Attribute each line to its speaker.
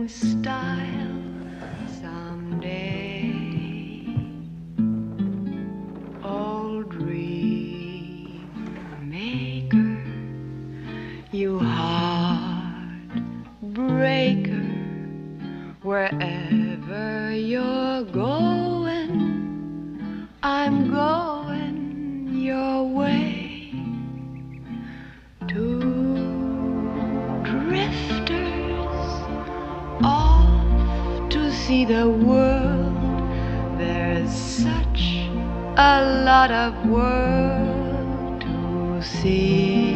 Speaker 1: in style someday. Oh, dream maker, you heartbreaker, wherever you're going, I'm going your way. Two drifters off to see the world. There's such a lot of world to see.